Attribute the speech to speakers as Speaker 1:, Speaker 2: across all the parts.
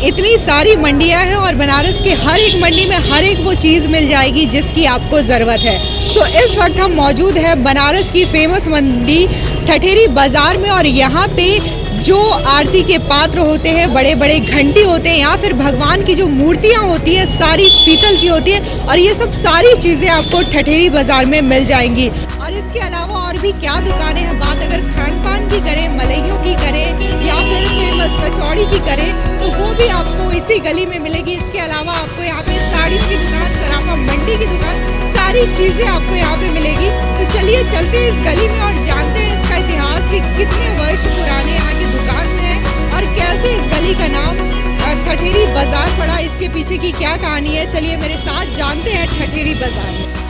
Speaker 1: इतनी सारी मंडियां हैं और बनारस के हर एक मंडी में हर एक वो चीज़ मिल जाएगी जिसकी आपको ज़रूरत है। तो इस वक्त हम मौजूद हैं बनारस की फेमस मंडी ठठेरी बाज़ार में और यहाँ पे जो आरती के पात्र होते हैं, बड़े बड़े घंटी होते हैं या फिर भगवान की जो मूर्तियाँ होती हैं सारी पीतल की होती है और ये सब सारी चीज़ें आपको ठठेरी बाज़ार में मिल जाएंगी। और इसके अलावा और भी क्या दुकानें हैं, बात अगर खान पान की करें, मलाइयों की करें या फिर फेमस कचौड़ी की करें तो वो भी आपको इसी गली में मिलेगी। इसके अलावा आपको यहाँ पे साड़ियों की दुकान, सराफा मंडी की दुकान, सारी चीज़ें आपको यहाँ पे मिलेगी। तो चलिए चलते हैं इस गली में और जानते हैं इसका इतिहास कि कितने वर्ष पुराने यहाँ की दुकान है और कैसे इस गली का नाम ठठेरी बाजार पड़ा, इसके पीछे की क्या कहानी है। चलिए मेरे साथ जानते हैं ठठेरी बाजार।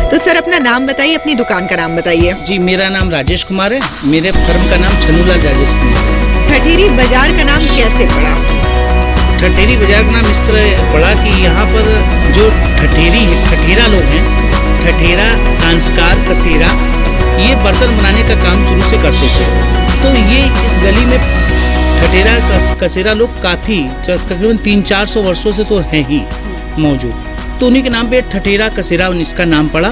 Speaker 1: तो सर अपना नाम बताइए, अपनी दुकान का नाम बताइए।
Speaker 2: जी मेरा नाम राजेश कुमार है, मेरे फर्म का नाम छन्नूलाल राजेश कुमार है।
Speaker 1: ठठेरी बाजार का नाम कैसे पड़ा?
Speaker 2: ठठेरी बाजार का नाम इस तरह पड़ा कि यहाँ पर जो ठठेरा लोग हैं, ठठेरा, कांसकार, कसेरा, ये बर्तन बनाने का काम शुरू से करते थे। तो ये इस गली में ठठेरा कसेरा लोग काफ़ी तकरीबन 300-400 वर्षों से तो हैं ही मौजूद। तो उन्हीं के नाम पे ठठेरा कसेरा इसका नाम पड़ा।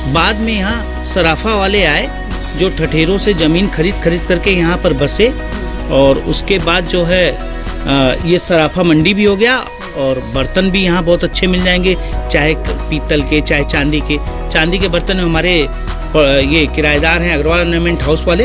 Speaker 2: बाद में यहाँ सराफा वाले आए जो ठठेरों से ज़मीन खरीद करके यहाँ पर बसे और उसके बाद जो है ये सराफा मंडी भी हो गया और बर्तन भी यहाँ बहुत अच्छे मिल जाएंगे, चाहे पीतल के चाहे चांदी के। चांदी के बर्तन में हमारे ये किराएदार हैं अग्रवाल ऑर्नामेंट हाउस वाले,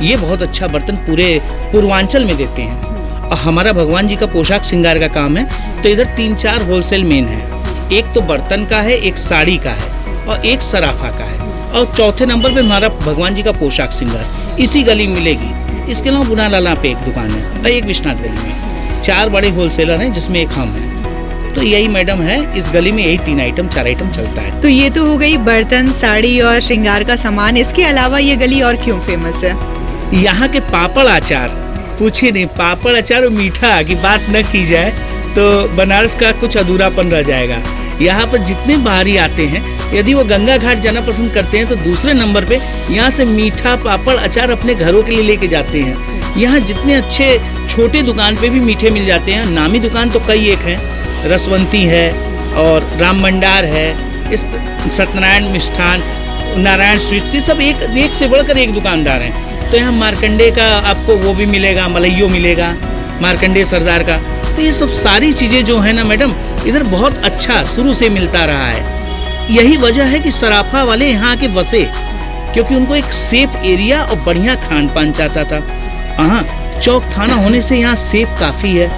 Speaker 2: ये बहुत अच्छा बर्तन पूरे पूर्वांचल में देते हैं। और हमारा भगवान जी का पोशाक श्रृंगार का काम है, तो इधर 3-4 होलसेल मेन है। एक तो बर्तन का है, एक साड़ी का है और एक सराफा का है और चौथे नंबर पे हमारा भगवान जी का पोशाक श्रृंगार इसी गली में मिलेगी। इसके अलावा बुनालाला पे एक दुकान है और एक विश्वनाथ गली में। 4 बड़े होलसेलर हैं जिसमें एक हम हैं। तो यही मैडम है, इस गली में यही 4 आइटम चलता है।
Speaker 1: तो ये तो हो गई बर्तन, साड़ी और श्रृंगार का सामान। इसके अलावा ये गली और क्यों फेमस है?
Speaker 2: यहाँ के पापड़ अचार पूछिए नहीं, पापड़ अचार और मीठा की बात न की जाए तो बनारस का कुछ अधूरापन रह जाएगा। यहाँ पर जितने बाहरी आते हैं, यदि वो गंगा घाट जाना पसंद करते हैं तो दूसरे नंबर पे यहाँ से मीठा, पापड़, अचार अपने घरों के लिए लेके जाते हैं। यहाँ जितने अच्छे छोटे दुकान पे भी मीठे मिल जाते हैं। नामी दुकान तो कई एक हैं, रसवंती है और राम भंडार है, इस सत्यनारायण मिष्ठान, नारायण स्वीट्स, ये सब एक से बढ़कर एक दुकानदार हैं। तो यहाँ मार्कंडे का आपको वो भी मिलेगा, मलइयो मिलेगा मार्कंडे सरदार का। तो ये सब सारी चीज़ें जो है ना मैडम, इधर बहुत अच्छा शुरू से मिलता रहा है। यही वजह है कि सराफा वाले यहाँ के बसे, क्योंकि उनको एक सेफ एरिया और बढ़िया खान पान चाहता था। हाँ, चौक थाना होने से यहाँ सेफ काफ़ी है।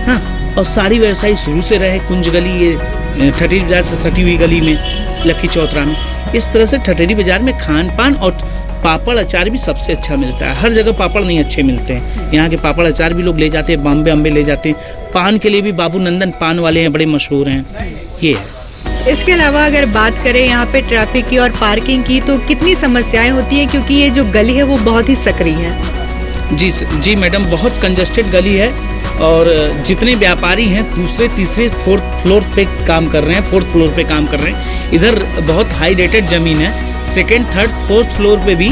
Speaker 2: हाँ, और सारी व्यवसायी शुरू से रहे कुंज गली, ये ठठेरी बाजार से सटी हुई गली में, लक्की चौतरा में। इस तरह से ठठेरी बाजार में खान पान और पापड़ अचार भी सबसे अच्छा मिलता है। हर जगह पापड़ नहीं अच्छे मिलते हैं, यहाँ के पापड़ अचार भी लोग ले जाते हैं, बॉम्बे ले जाते हैं। पान के लिए भी बाबू नंदन पान वाले हैं, बड़े मशहूर हैं। ये है।
Speaker 1: इसके अलावा अगर बात करें यहाँ पे ट्रैफिक की और पार्किंग की, तो कितनी समस्याएं होती हैं, क्योंकि ये जो गली है वो बहुत ही सक्रिय है।
Speaker 2: जी मैडम, बहुत कंजस्टेड गली है और जितने व्यापारी हैं दूसरे तीसरे फोर्थ फ्लोर पे काम कर रहे हैं, फोर्थ फ्लोर पे काम कर रहे हैं। इधर बहुत हाई रेटेड ज़मीन है, सेकेंड थर्ड फोर्थ फ्लोर पे भी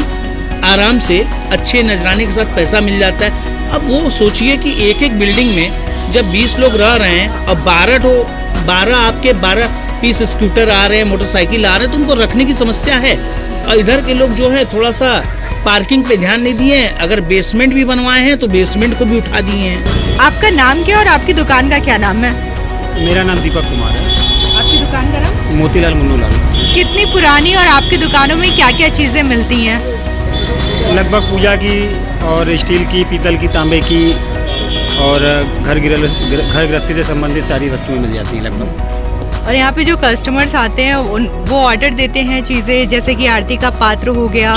Speaker 2: आराम से अच्छे नजराने के साथ पैसा मिल जाता है। अब वो सोचिए कि एक एक बिल्डिंग में जब 20 लोग रह रहे हैं और 12 पीस स्कूटर आ रहे हैं, मोटरसाइकिल आ रहे हैं, तो उनको रखने की समस्या है। और इधर के लोग जो है थोड़ा सा पार्किंग पे ध्यान नहीं दिए हैं, अगर बेसमेंट भी बनवाए हैं तो बेसमेंट को भी उठा दिए हैं।
Speaker 1: आपका नाम क्या और आपकी दुकान का क्या नाम है?
Speaker 3: मेरा नाम दीपक कुमार है।
Speaker 1: आपकी दुकान का नाम?
Speaker 3: मोतीलाल मुन्नू लाल।
Speaker 1: कितनी पुरानी और आपकी दुकानों में क्या क्या चीज़ें मिलती हैं?
Speaker 3: लगभग पूजा की और स्टील की, पीतल की, तांबे की और घर गृहस्थी से संबंधित सारी वस्तुएं मिल जाती हैं लगभग।
Speaker 1: और यहाँ पे जो कस्टमर्स आते हैं वो ऑर्डर देते हैं चीज़ें, जैसे कि आरती का पात्र हो गया,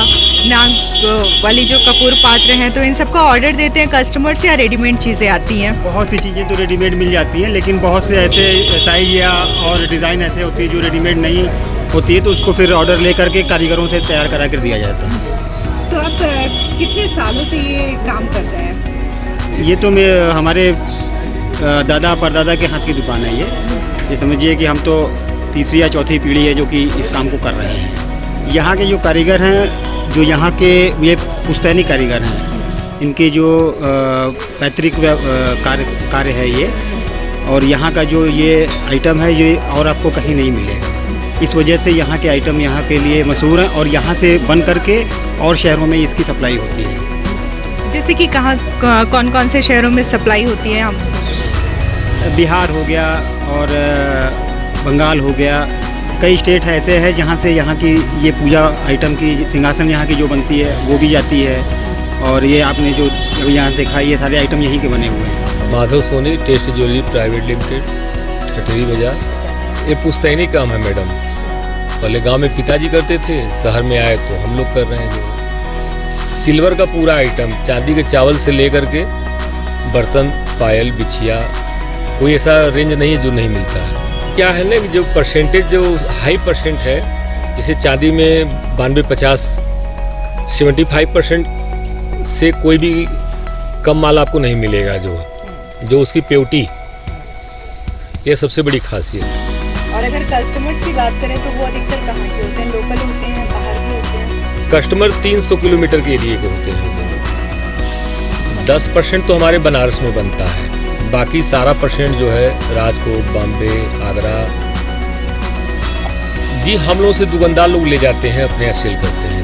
Speaker 1: नाग वाली जो कपूर पात्र हैं, तो इन सब का ऑर्डर देते हैं कस्टमर्स या रेडीमेड चीज़ें आती हैं?
Speaker 3: बहुत सी चीज़ें तो रेडीमेड मिल जाती हैं, लेकिन बहुत से ऐसे साइज या और डिज़ाइन ऐसे होती है जो रेडीमेड नहीं होती है, तो उसको फिर ऑर्डर ले करके कारीगरों से तैयार करा कर दिया जाता है।
Speaker 1: तो आप कितने सालों से ये काम कर रहे हैं?
Speaker 3: ये तो हमारे दादा परदादा के हाथ की दुकान है ये समझिए कि हम तो तीसरी या चौथी पीढ़ी है जो कि इस काम को कर रहे हैं। यहाँ के जो कारीगर हैं, जो यहाँ के ये पुश्तैनी कारीगर हैं, इनके जो पैतृक कार्य है ये, और यहाँ का जो ये आइटम है ये और आपको कहीं नहीं मिलेगा। इस वजह से यहाँ के आइटम यहाँ के लिए मशहूर हैं और यहाँ से बन करके और शहरों में इसकी सप्लाई होती है।
Speaker 1: जैसे कि कहाँ कौन कौन से शहरों में सप्लाई होती है? हम
Speaker 3: बिहार हो गया और बंगाल हो गया, कई स्टेट ऐसे हैं जहाँ से यहाँ की ये पूजा आइटम की सिंहासन यहाँ की जो बनती है वो भी जाती है। और ये आपने जो अभी यहाँ देखा, ये सारे आइटम यहीं के बने हुए हैं।
Speaker 4: Madhav Soni test jewellery private limited, Thatheri Bazaar. ये पुश्तैनी काम है मैडम। पहले गांव में पिताजी करते थे, शहर में आए तो हम लोग कर रहे हैं। जो सिल्वर का पूरा आइटम, चांदी के चावल से लेकर के बर्तन, पायल, बिछिया, कोई ऐसा रेंज नहीं है जो नहीं मिलता है। क्या है ना कि जो परसेंटेज जो हाई परसेंट है, जैसे चांदी में 92-50, 75% से कोई भी कम माल आपको नहीं मिलेगा। जो उसकी प्योरिटी, ये सबसे बड़ी खासियत है।
Speaker 1: और अगर कस्टमर्स की बात करें तो वो अधिकतर कहाँ के होते हैं? लोकल होते हैं, बाहर के होते हैं?
Speaker 4: कस्टमर 300 किलोमीटर के एरिए के होते हैं। 10% तो हमारे बनारस में बनता है, बाकी सारा परसेंट जो है राजकोट, बॉम्बे, आगरा। जी हम लोग से दुकानदार लोग ले जाते हैं, अपने यहाँ सेल करते हैं।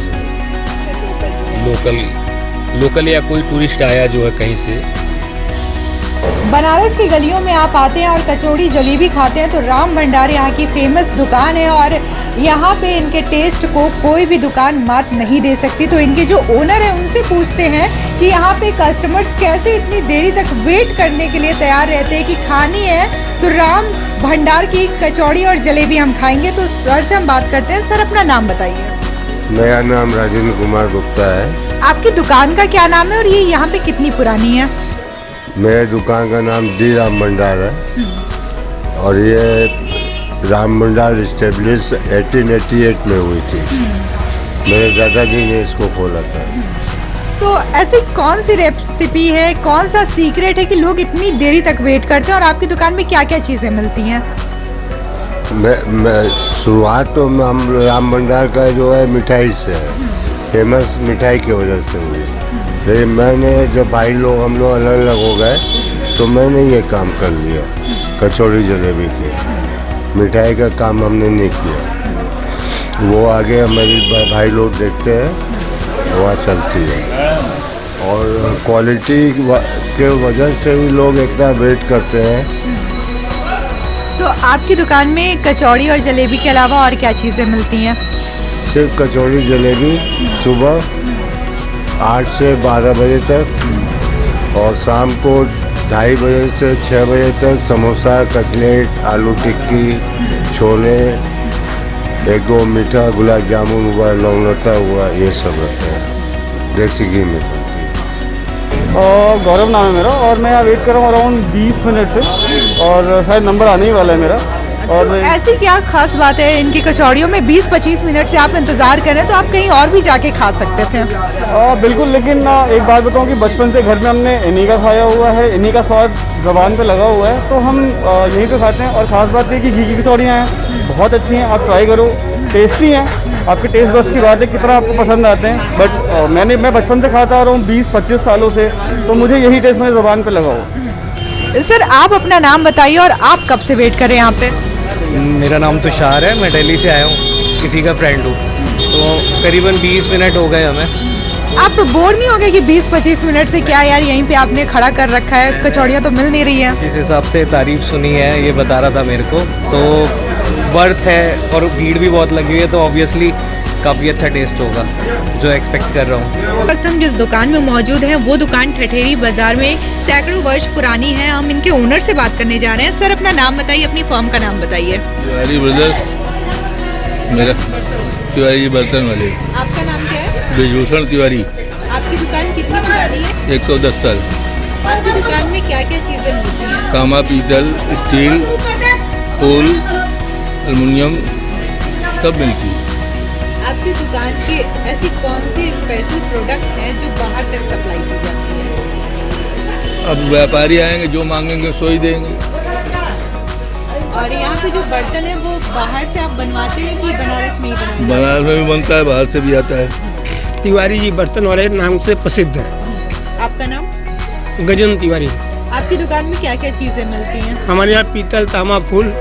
Speaker 4: जो लोकल या कोई टूरिस्ट आया जो है कहीं से।
Speaker 1: बनारस की गलियों में आप आते हैं और कचौड़ी जलेबी खाते हैं तो राम भंडार यहाँ की फेमस दुकान है और यहाँ पे इनके टेस्ट को कोई भी दुकान मात नहीं दे सकती। तो इनके जो ओनर है उनसे पूछते हैं कि यहाँ पे कस्टमर्स कैसे इतनी देरी तक वेट करने के लिए तैयार रहते हैं कि खानी है तो राम भंडार की कचौड़ी और जलेबी हम खाएंगे। तो सर से हम बात करते हैं। सर अपना नाम बताइए।
Speaker 5: मेरा नाम राजेंद्र कुमार गुप्ता है।
Speaker 1: आपकी दुकान का क्या नाम है और ये यहाँ पे कितनी पुरानी है?
Speaker 5: मेरे दुकान का नाम डी राम भंडार है और ये राम भंडार इस्टेब्लिश 1888 में हुई थी। मेरे दादाजी ने इसको खोला था।
Speaker 1: तो ऐसी कौन सी रेसिपी है, कौन सा सीक्रेट है कि लोग इतनी देरी तक वेट करते हैं और आपकी दुकान में क्या क्या चीज़ें मिलती हैं?
Speaker 5: शुरुआत तो हम राम भंडार का जो है मिठाई से है, फेमस मिठाई की वजह से हुई। लेकिन मैंने जब भाई लोग हम लोग अलग अलग हो गए तो मैंने ये काम कर लिया, कचौड़ी जलेबी की। मिठाई का काम हमने नहीं किया, वो आगे हमारे भाई लोग देखते हैं, वहाँ चलती है। और क्वालिटी के वजह से भी लोग इतना वेट करते हैं।
Speaker 1: तो आपकी दुकान में कचौड़ी और जलेबी के अलावा और क्या चीज़ें मिलती हैं?
Speaker 5: सिर्फ कचौड़ी जलेबी सुबह 8 से 12 बजे तक और शाम को 2:30 बजे से 6 बजे तक समोसा, कटलेट, आलू टिक्की, छोले, 1-2 मीठा, गुलाब जामुन हुआ, लौंगलता हुआ, ये सब रहता है। देसी घी में
Speaker 6: और गौरव नाम है मेरा और मैं यहाँ वेट कर रहा हूँ अराउंड 20 मिनट से और शायद नंबर आने ही वाला है मेरा। और
Speaker 1: तो ऐसी क्या खास बात है इनकी कचौड़ियों में? 20-25 मिनट से आप इंतजार कर रहे हैं, तो आप कहीं और भी जाके खा सकते थे।
Speaker 6: बिल्कुल, लेकिन एक बात बताऊं कि बचपन से घर में हमने इन्हीं का खाया हुआ है, इन्हीं का स्वाद ज़बान पे लगा हुआ है, तो हम यहीं पे खाते हैं। और ख़ास बात ये कि घी की कचौड़ियाँ हैं, बहुत अच्छी हैं, आप ट्राई करो, टेस्टी हैं। आपके टेस्ट बस की बात है कितना आपको पसंद आते हैं। बट मैं बचपन से खाता आ रहा हूँ 20-25 सालों से, तो मुझे यही टेस्ट मेरे ज़बान पे लगा हुआ।
Speaker 1: सर, आप अपना नाम बताइए और आप कब से वेट कर रहे हैं यहाँ पे?
Speaker 7: मेरा नाम तुषार है, मैं दिल्ली से आया हूँ, किसी का फ्रेंड हूँ। तो करीबन 20 मिनट हो गए हमें।
Speaker 1: आप बोर नहीं हो गए कि 20-25 मिनट से क्या यार यहीं पे आपने खड़ा कर रखा है, कचौड़ियाँ तो मिल नहीं रही हैं?
Speaker 7: जिस हिसाब से तारीफ सुनी है, ये बता रहा था मेरे को, तो वर्थ है और भीड़ भी बहुत लगी हुई है, तो ऑब्वियसली काफ़ी अच्छा टेस्ट होगा जो एक्सपेक्ट कर रहा हूँ।
Speaker 1: इस वक्त हम जिस दुकान में मौजूद हैं वो दुकान ठठेरी बाजार में सैकड़ों वर्ष पुरानी है। हम इनके ओनर से बात करने जा रहे हैं। सर, अपना नाम बताइए, अपनी फर्म का नाम बताइए।
Speaker 8: तिवारी ब्रदर्स, मेरा तिवारी बर्तन वाले।
Speaker 1: आपका नाम क्या है?
Speaker 8: ब्रिजभूषण तिवारी।
Speaker 1: आपकी दुकान कितनी पुरानी है?
Speaker 8: 110 साल।
Speaker 1: आपकी दुकान में क्या क्या चीजें मिलती हैं?
Speaker 8: तांबा, पीतल, स्टील, फूल, एल्युमिनियम सब मिलती है।
Speaker 1: आपकी दुकान की ऐसी कौन सी स्पेशल प्रोडक्ट है जो बाहर तक सप्लाई की जाती है?
Speaker 8: अब व्यापारी आएंगे, जो मांगेंगे सो ही देंगे।
Speaker 1: और यहाँ पे जो बर्तन है वो बाहर से आप बनवाते हैं कि बनारस में ही बनाते हैं?
Speaker 8: बनारस में भी बनता है, बाहर से भी आता है।
Speaker 9: तिवारी जी बर्तन वाले नाम से प्रसिद्ध है।
Speaker 1: आपका नाम?
Speaker 9: गजन तिवारी।
Speaker 1: आपकी दुकान में क्या क्या चीजें मिलती हैं?
Speaker 9: हमारे यहाँ पीतल, तांबा, फूल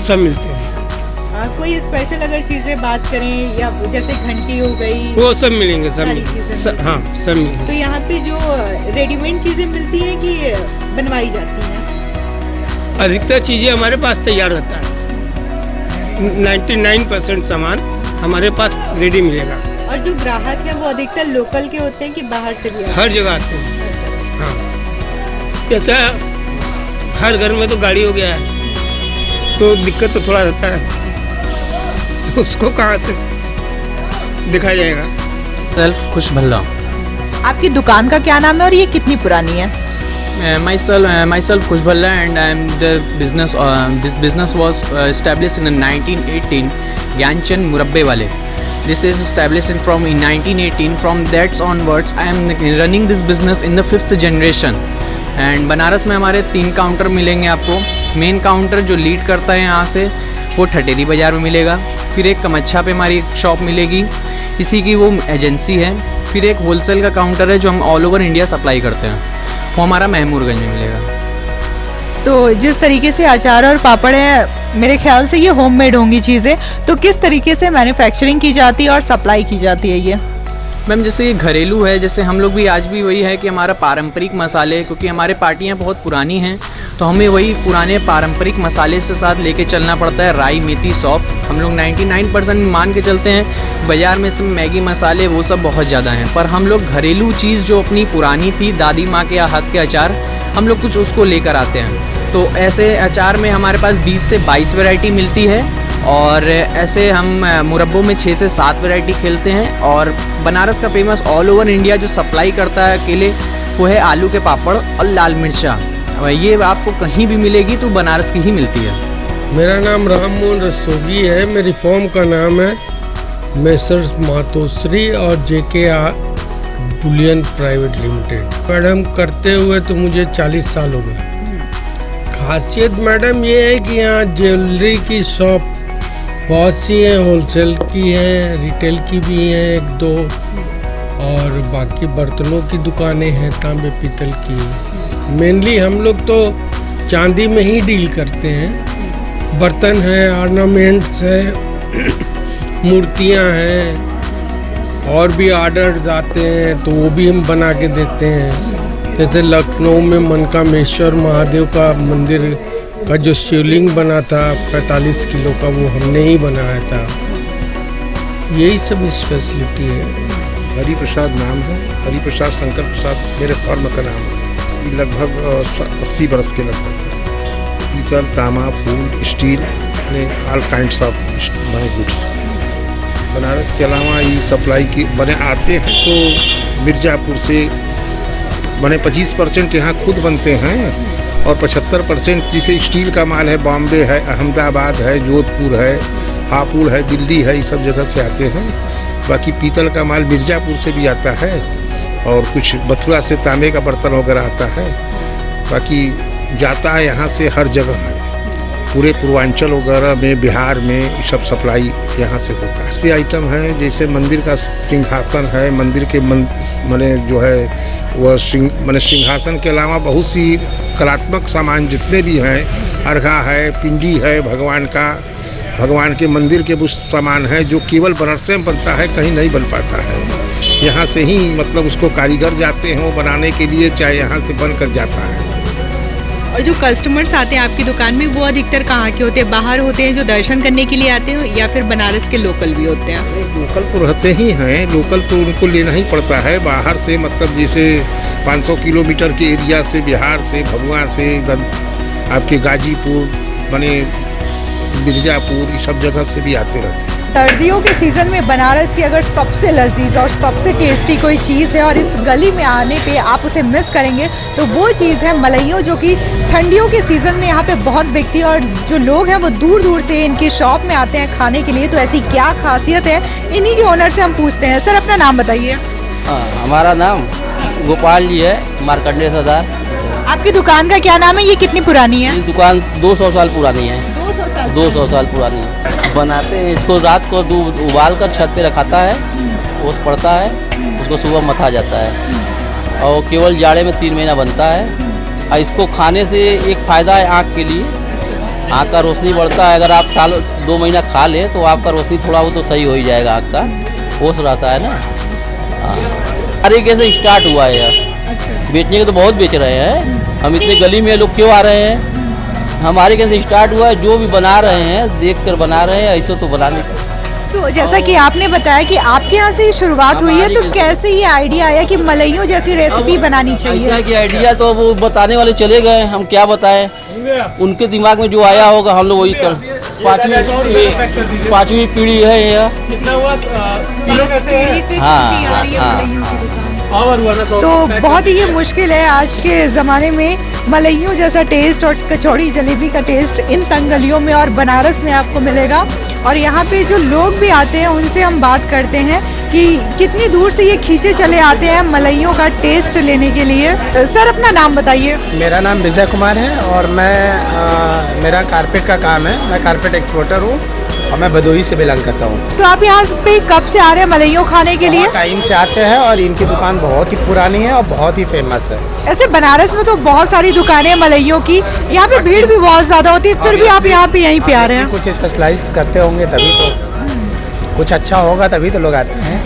Speaker 9: सब मिलते हैं।
Speaker 1: कोई स्पेशल अगर चीजें बात करें, या जैसे घंटी हो गई,
Speaker 9: वो सब मिलेंगे,
Speaker 1: सारी चीजें
Speaker 9: सब हाँ सब मिलेंगे।
Speaker 1: तो यहाँ पे जो रेडीमेड चीजें मिलती हैं कि बनवाई जाती हैं?
Speaker 9: अधिकतर चीज़ें हमारे पास तैयार रहता है। 99% सामान हमारे पास रेडी मिलेगा।
Speaker 1: और जो ग्राहक है वो अधिकतर लोकल के होते हैं कि बाहर से भी?
Speaker 9: हर जगह आते हैं। हाँ, जैसा हर घर में तो गाड़ी हो गया है, तो दिक्कत तो थोड़ा रहता है, तो उसको कहाँ से दिखाया जाएगा।
Speaker 10: सेल्फ खुश भल्ला।
Speaker 1: आपकी दुकान का क्या नाम है और ये कितनी पुरानी है?
Speaker 10: myself Kush Bhalla, and I am the business. This business was established in 1918. Gyanchand Murabbe Wale. This is established from in 1918. From that onwards, I am running this business in the 5th generation. And Banaras में हमारे 3 counter मिलेंगे आपको। Main counter जो lead करता है यहाँ से वो ठठेरी बाज़ार में मिलेगा। फिर एक कमच्छा पे हमारी शॉप मिलेगी, इसी की वो एजेंसी है। फिर एक होलसेल का काउंटर है जो हम ऑल ओवर इंडिया सप्लाई करते हैं, वो हमारा महमूरगंज में मिलेगा।
Speaker 1: तो जिस तरीके से अचार और पापड़ है, मेरे ख्याल से ये होममेड होंगी चीज़ें, तो किस तरीके से मैन्युफैक्चरिंग की जाती है और सप्लाई की जाती है ये?
Speaker 10: मैम, जैसे ये घरेलू है, जैसे हम लोग भी आज भी वही है कि हमारा पारंपरिक मसाले, क्योंकि हमारे पार्टियाँ बहुत पुरानी हैं, तो हमें वही पुराने पारंपरिक मसाले से साथ लेके चलना पड़ता है। राई, मेथी, सौंफ हम लोग 99% मान के चलते हैं। बाज़ार में से मैगी मसाले वो सब बहुत ज़्यादा हैं, पर हम लोग घरेलू चीज़ जो अपनी पुरानी थी, दादी माँ के हाथ के अचार, हम लोग कुछ उसको लेकर आते हैं। तो ऐसे अचार में हमारे पास 20 से 22 वैरायटी मिलती है, और ऐसे हम मुरब्बों में 6 से 7 वैरायटी खेलते हैं। और बनारस का फेमस ऑल ओवर इंडिया जो सप्लाई करता है अकेले, वो है आलू के पापड़ और लाल मिर्चा। ये आपको कहीं भी मिलेगी तो बनारस की ही मिलती है।
Speaker 11: मेरा नाम राममोहन रस्तोगी है। मेरी फर्म का नाम है मेसर्स मातोश्री और JKR Boolean private limited. Madam करते हुए तो मुझे 40 साल हो गए। खासियत मैडम ये है कि यहाँ ज्वेलरी की शॉप बहुत सी हैं, होलसेल की हैं, रिटेल की भी हैं 1-2, और बाकी बर्तनों की दुकानें हैं, तांबे पीतल की। मेनली हम लोग तो चांदी में ही डील करते हैं। बर्तन है, ऑर्नामेंट्स है, मूर्तियां हैं, और भी ऑर्डर्स आते हैं तो वो भी हम बना के देते हैं। जैसे लखनऊ में मनकामेश्वर महादेव का मंदिर का जो शिवलिंग बना था 45 किलो का, वो हमने ही बनाया था। यही सब स्पेशलिटी है।
Speaker 12: हरि प्रसाद नाम है, हरि प्रसाद शंकर प्रसाद मेरे फर्म का नाम है। लगभग 80 बरस के लगभग पीतल, तांबा, फूल, स्टील, यानी all kinds of money goods. Banaras के अलावा ये सप्लाई के बने आते हैं तो मिर्ज़ापुर से बने 25% यहाँ खुद बनते हैं, और 75% जिसे स्टील का माल है, बॉम्बे है, अहमदाबाद है, जोधपुर है, हापुड़ है, दिल्ली है, इस सब जगह से आते हैं। बाकी पीतल का माल मिर्ज़ापुर से भी आता है और कुछ मथुरा से तांबे का बर्तन वगैरह आता है। बाकी जाता है यहाँ से हर जगह है, पूरे पूर्वांचल वगैरह में, बिहार में सब सप्लाई यहाँ से होता है। ऐसे आइटम हैं जैसे मंदिर का सिंहासन है, मंदिर के माने जो है वह सिंहासन के अलावा बहुत सी कलात्मक सामान जितने भी हैं, अर्घा है, पिंडी है भगवान का, भगवान के मंदिर के वो सामान है जो केवल बनारस में बनता है, कहीं नहीं बन पाता है। यहाँ से ही मतलब उसको कारीगर जाते हैं वो बनाने के लिए, चाहे यहाँ से बन कर जाता है।
Speaker 1: और जो कस्टमर्स आते हैं आपकी दुकान में वो अधिकतर कहाँ के होते हैं? बाहर होते हैं जो दर्शन करने के लिए आते हैं, या फिर बनारस के लोकल भी होते हैं?
Speaker 12: लोकल तो रहते ही हैं, लोकल तो उनको लेना ही पड़ता है। बाहर से मतलब जैसे 500 किलोमीटर के एरिया से, बिहार से, भभुआ से, इधर आपके गाजीपुर बने मिर्ज़ापुर, इस सब जगह से भी आते रहते हैं।
Speaker 1: सर्दियों के सीज़न में बनारस की अगर सबसे लजीज और सबसे टेस्टी कोई चीज़ है और इस गली में आने पे आप उसे मिस करेंगे तो वो चीज़ है मलइयों, जो कि ठंडियों के सीज़न में यहाँ पे बहुत बिकती है और जो लोग हैं वो दूर दूर से इनकी शॉप में आते हैं खाने के लिए। तो ऐसी क्या खासियत है, इन्हीं के ओनर से हम पूछते हैं। सर अपना नाम बताइए।
Speaker 13: हमारा नाम गोपाल जी है, मार्कंडेय सरदार।
Speaker 1: आपकी दुकान का क्या नाम है? ये कितनी पुरानी है?
Speaker 13: ये दुकान 200 साल पुरानी है। 200 साल पुरानी है। बनाते हैं इसको, रात को दूध उबाल कर छत पे रखाता है, ओस पड़ता है, उसको सुबह मथा जाता है और केवल जाड़े में 3 महीना बनता है। और इसको खाने से एक फ़ायदा है आँख के लिए, आँख का रोशनी बढ़ता है। अगर आप साल 2 महीना खा ले तो आपका रोशनी थोड़ा वो तो सही हो ही जाएगा, आँख का ओस रहता है ना। तरीके से स्टार्ट हुआ है यार, बेचने के तो बहुत बेच रहे हैं हम, इतने गली में लोग क्यों आ रहे हैं? हमारे कैसे स्टार्ट हुआ है, जो भी बना रहे हैं देख कर बना रहे हैं, ऐसे तो बनाने।
Speaker 1: तो जैसा कि आपने बताया कि आपके यहाँ से शुरुआत हुई है, तो कैसे ये आइडिया आया कि मलइयों जैसी रेसिपी बनानी चाहिए?
Speaker 13: ऐसा कि आइडिया तो वो बताने वाले चले गए, हम क्या बताएं, उनके दिमाग में जो आया होगा हम लोग वही कर। 5वीं पीढ़ी है यह।
Speaker 1: तो बहुत ही ये मुश्किल है आज के ज़माने में मलइयों जैसा टेस्ट और कचौड़ी जलेबी का टेस्ट इन तंग गलियों में और बनारस में आपको मिलेगा। और यहाँ पे जो लोग भी आते हैं उनसे हम बात करते हैं कि कितनी दूर से ये खींचे चले आते हैं मलइयों का टेस्ट लेने के लिए। सर अपना नाम बताइए।
Speaker 14: मेरा नाम विजय कुमार है और मेरा कारपेट का काम है, मैं कारपेट एक्सपोर्टर हूँ और मैं भदोही से बिलोंग करता हूँ।
Speaker 1: तो आप यहाँ पे कब से आ रहे हैं मलइयों खाने के लिए?
Speaker 14: टाइम से आते हैं और इनकी दुकान बहुत ही पुरानी है और बहुत ही फेमस है।
Speaker 1: ऐसे बनारस में तो बहुत सारी दुकानें हैं मलइयों की, यहाँ पे भीड़ भी बहुत ज़्यादा होती है, फिर भी आप यहाँ पे यहीं पे आ रहे हैं।
Speaker 14: कुछ स्पेशलाइज करते होंगे तभी तो, कुछ अच्छा होगा तभी तो लोग आते हैं।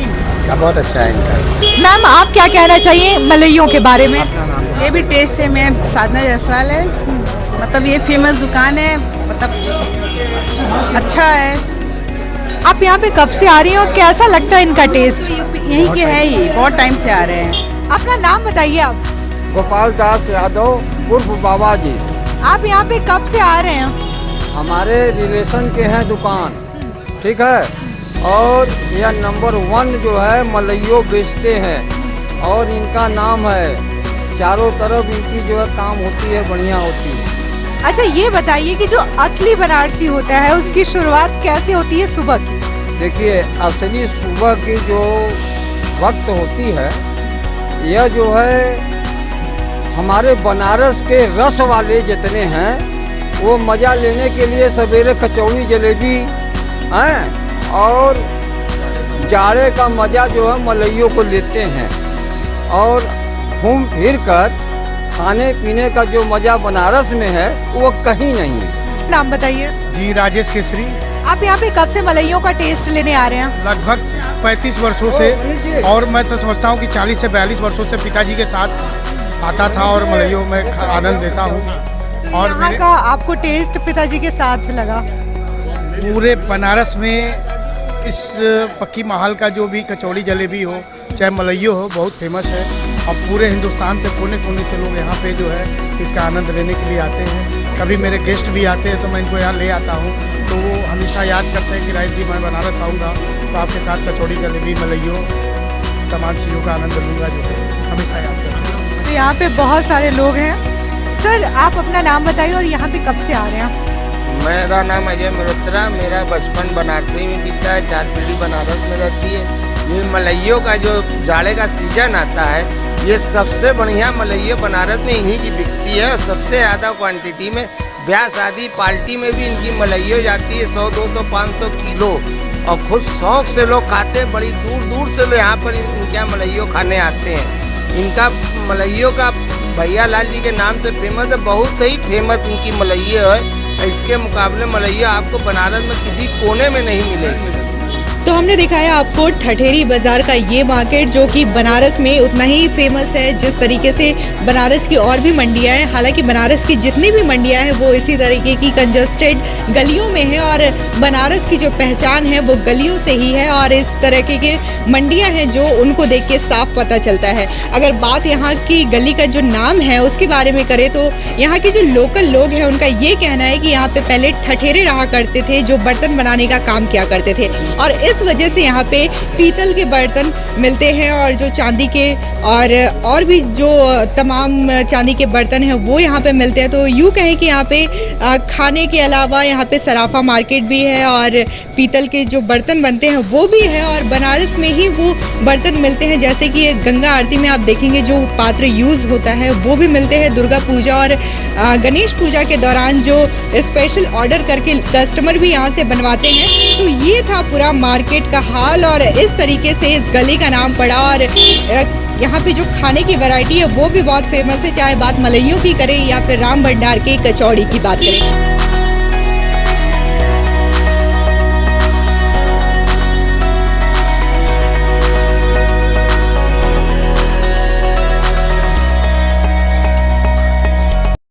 Speaker 14: क्या बहुत अच्छा है इनका।
Speaker 1: मैम आप क्या कहना चाहिए मलइयों के बारे में?
Speaker 15: ये भी टेस्ट है। मैं साधना जायसवाल है, मतलब ये फेमस दुकान है, मतलब अच्छा है।
Speaker 1: आप यहाँ पे कब से आ रही हैं और कैसा लगता है इनका टेस्ट?
Speaker 15: यहीं के है, ये बहुत टाइम से आ रहे हैं।
Speaker 1: अपना नाम बताइए आप।
Speaker 16: गोपाल दास यादव उर्फ बाबा जी।
Speaker 1: आप यहाँ पे कब से आ रहे हैं?
Speaker 16: हमारे रिलेशन के हैं दुकान, ठीक है, और यह नंबर 1 जो है मलइयों बेचते हैं और इनका नाम है, चारों तरफ इनकी जो है काम होती है, बढ़िया होती है।
Speaker 1: अच्छा ये बताइए कि जो असली बनारसी होता है उसकी शुरुआत कैसे होती है सुबह की?
Speaker 16: देखिए असली सुबह की जो वक्त होती है, यह जो है हमारे बनारस के रस वाले जितने हैं वो मज़ा लेने के लिए सवेरे कचौड़ी जलेबी हैं और जाड़े का मज़ा जो है मलइयों को लेते हैं और घूम फिर कर खाने पीने का जो मज़ा बनारस में है वो कहीं नहीं है।
Speaker 1: नाम बताइए।
Speaker 14: जी राजेश केसरी।
Speaker 1: आप यहाँ पे कब से मलइयों का टेस्ट लेने आ रहे हैं?
Speaker 14: लगभग 35 वर्षों से, और मैं तो समझता हूँ कि 40 से 42 वर्षों से पिताजी के साथ आता था और मलइयों में आनंद लेता हूँ। और
Speaker 1: यहाँ का आपको टेस्ट पिताजी के साथ लगा?
Speaker 14: पूरे बनारस में इस पक्की महल का जो भी कचौड़ी जलेबी हो चाहे मलइयो हो बहुत फेमस है और पूरे हिंदुस्तान से कोने कोने से लोग यहाँ पे जो है इसका आनंद लेने के लिए आते हैं। कभी मेरे गेस्ट भी आते हैं तो मैं इनको यहाँ ले आता हूँ तो वो हमेशा याद करते हैं कि राज जी मैं बनारस आऊँगा तो आपके साथ कचौड़ी जलेबी मलइयो तमाम चीज़ों का आनंद लूँगा, जो है हमेशा याद करते हैं।
Speaker 1: तो यहाँ पे बहुत सारे लोग हैं सर आप अपना नाम बताइए और यहाँ पे कब से आ रहे हैं?
Speaker 17: मेरा नाम अजय मल्होत्रा, मेरा बचपन बनारसी में बीता है, 4 पीढ़ी बनारस में रहती है। ये मलइयों का जो जाड़े का सीजन आता है, ये सबसे बढ़िया मलइयो बनारस में इन्हीं की बिकती है और सबसे ज़्यादा क्वांटिटी में ब्याह शादी पार्टी में भी इनकी मलइयो जाती है 100, 200, 500 किलो और खुद शौक से लोग खाते हैं। बड़ी दूर दूर से लोग यहाँ पर इनके यहाँ मलइयो खाने आते हैं। इनका मलइयो का भैया लाल जी के नाम से फेमस है, बहुत ही फेमस इनकी मलइयो है। इसके मुकाबले मलइया आपको बनारस में किसी कोने में नहीं मिलेगी।
Speaker 1: तो हमने दिखाया आपको ठठेरी बाज़ार का ये मार्केट जो कि बनारस में उतना ही फेमस है जिस तरीके से बनारस की और भी मंडियां हैं। हालांकि बनारस की जितनी भी मंडियां हैं वो इसी तरीके की कंजस्टेड गलियों में है और बनारस की जो पहचान है वो गलियों से ही है और इस तरह के मंडियां हैं जो उनको देख के साफ पता चलता है। अगर बात यहाँ की गली का जो नाम है उसके बारे में करें तो यहाँ के जो लोकल लोग हैं उनका ये कहना है कि यहाँ पे पहले ठठेरे रहा करते थे जो बर्तन बनाने का काम किया करते थे और इस वजह से यहाँ पे पीतल के बर्तन मिलते हैं और जो चांदी के और भी जो तमाम चांदी के बर्तन हैं वो यहाँ पे मिलते हैं। तो यूँ कहें कि यहाँ पे खाने के अलावा यहाँ पे सराफा मार्केट भी है और पीतल के जो बर्तन बनते हैं वो भी है और बनारस में ही वो बर्तन मिलते हैं। जैसे कि गंगा आरती में आप देखेंगे जो पात्र यूज़ होता है वो भी मिलते हैं। दुर्गा पूजा और गणेश पूजा के दौरान जो स्पेशल ऑर्डर करके कस्टमर भी यहाँ से बनवाते हैं। तो ये था पूरा मार्केट का हाल और इस तरीके से इस गली का नाम पड़ा और यहाँ पे जो खाने की वैरायटी है वो भी बहुत फेमस है, चाहे बात मलइयों की करें या फिर राम भंडार के कचौड़ी की बात करें।